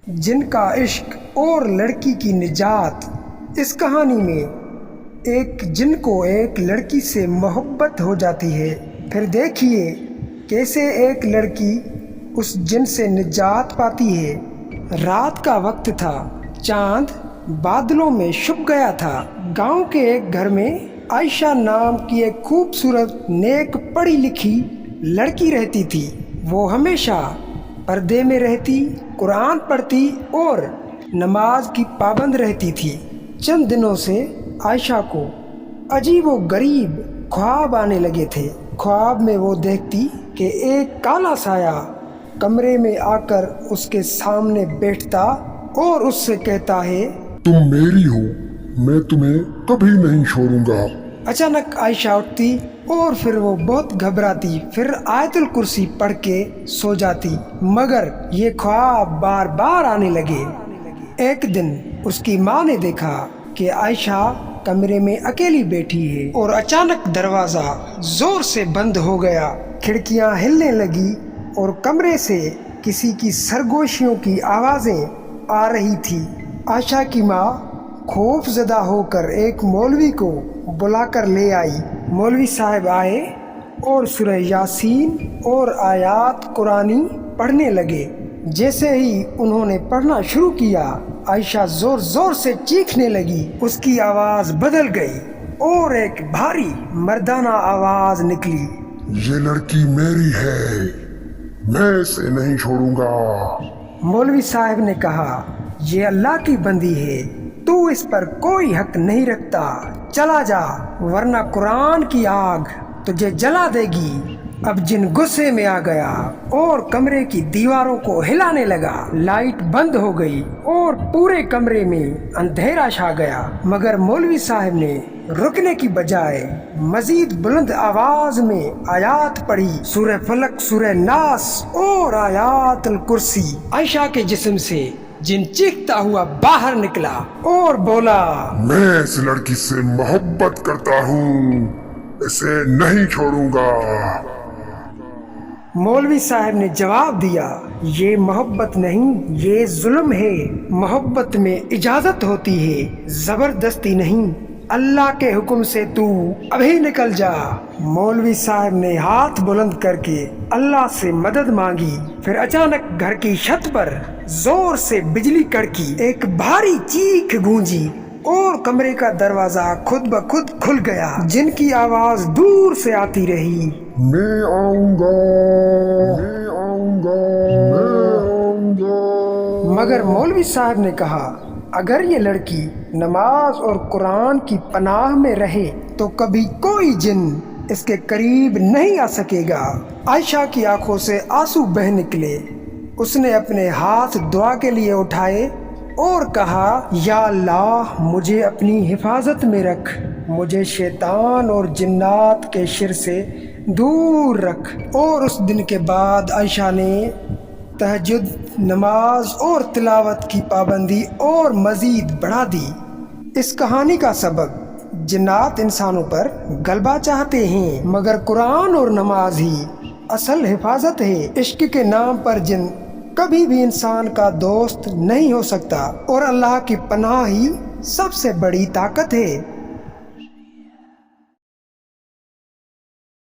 جن کا عشق اور لڑکی کی نجات۔ اس کہانی میں ایک جن کو ایک لڑکی سے محبت ہو جاتی ہے، پھر دیکھیے کیسے ایک لڑکی اس جن سے نجات پاتی ہے۔ رات کا وقت تھا، چاند بادلوں میں چھپ گیا تھا۔ گاؤں کے ایک گھر میں عائشہ نام کی ایک خوبصورت نیک پڑھی لکھی لڑکی رہتی تھی۔ وہ ہمیشہ پردے میں رہتی، قرآن پڑھتی اور نماز کی پابند رہتی تھی۔ چند دنوں سے عائشہ کو عجیب و غریب خواب آنے لگے تھے۔ خواب میں وہ دیکھتی کہ ایک کالا سایہ کمرے میں آ کر اس کے سامنے بیٹھتا اور اس سے کہتا ہے، تم میری ہو، میں تمہیں کبھی نہیں چھوڑوں گا۔ اچانک عائشہ اٹھتی اور پھر وہ بہت گھبراتی، پھر آیت الکرسی پڑھ کے سو جاتی، مگر یہ خواب بار بار آنے لگے۔ ایک دن اس کی ماں نے دیکھا کہ عائشہ کمرے میں اکیلی بیٹھی ہے اور اچانک دروازہ زور سے بند ہو گیا، کھڑکیاں ہلنے لگی اور کمرے سے کسی کی سرگوشیوں کی آوازیں آ رہی تھی۔ عائشہ کی ماں خوف زدہ ہو کر ایک مولوی کو بلا کر لے آئی۔ مولوی صاحب آئے اور سورہ یاسین اور آیات قرآنی پڑھنے لگے۔ جیسے ہی انہوں نے پڑھنا شروع کیا، عائشہ زور زور سے چیخنے لگی۔ اس کی آواز بدل گئی اور ایک بھاری مردانہ آواز نکلی، یہ لڑکی میری ہے، میں اسے نہیں چھوڑوں گا۔ مولوی صاحب نے کہا، یہ اللہ کی بندی ہے، تو اس پر کوئی حق نہیں رکھتا، چلا جا ورنہ قرآن کی آگ تجھے جلا دے گی۔ اب جن غصے میں آ گیا اور کمرے کی دیواروں کو ہلانے لگا۔ لائٹ بند ہو گئی اور پورے کمرے میں اندھیرا چھا گیا، مگر مولوی صاحب نے رکنے کی بجائے مزید بلند آواز میں آیات پڑھی، سورہ فلق، سورہ ناس اور آیات الکرسی۔ عائشہ کے جسم سے جن چیختا ہوا باہر نکلا اور بولا، میں اس لڑکی سے محبت کرتا ہوں، اسے نہیں چھوڑوں گا۔ مولوی صاحب نے جواب دیا، یہ محبت نہیں، یہ ظلم ہے۔ محبت میں اجازت ہوتی ہے، زبردستی نہیں۔ اللہ کے حکم سے تو ابھی نکل جا۔ مولوی صاحب نے ہاتھ بلند کر کے اللہ سے مدد مانگی، پھر اچانک گھر کی چھت پر زور سے بجلی کڑکی، ایک بھاری چیخ گونجی اور کمرے کا دروازہ خود بخود کھل گیا۔ جن کی آواز دور سے آتی رہی، میں آؤں گا، میں آؤں گا، میں آؤں گا۔ مگر مولوی صاحب نے کہا، اگر یہ لڑکی نماز اور قرآن کی پناہ میں رہے تو کبھی کوئی جن اس کے قریب نہیں آ سکے گا۔ عائشہ کی آنکھوں سے آنسو بہہ نکلے۔ اس نے اپنے ہاتھ دعا کے لیے اٹھائے اور کہا، یا اللہ مجھے اپنی حفاظت میں رکھ، مجھے شیطان اور جنات کے شر سے دور رکھ۔ اور اس دن کے بعد عائشہ نے تہجد، نماز اور تلاوت کی پابندی اور مزید بڑھا دی۔ اس کہانی کا سبق، جنات انسانوں پر غلبہ چاہتے ہیں مگر قرآن اور نماز ہی اصل حفاظت ہے۔ عشق کے نام پر جن کبھی بھی انسان کا دوست نہیں ہو سکتا اور اللہ کی پناہ ہی سب سے بڑی طاقت ہے۔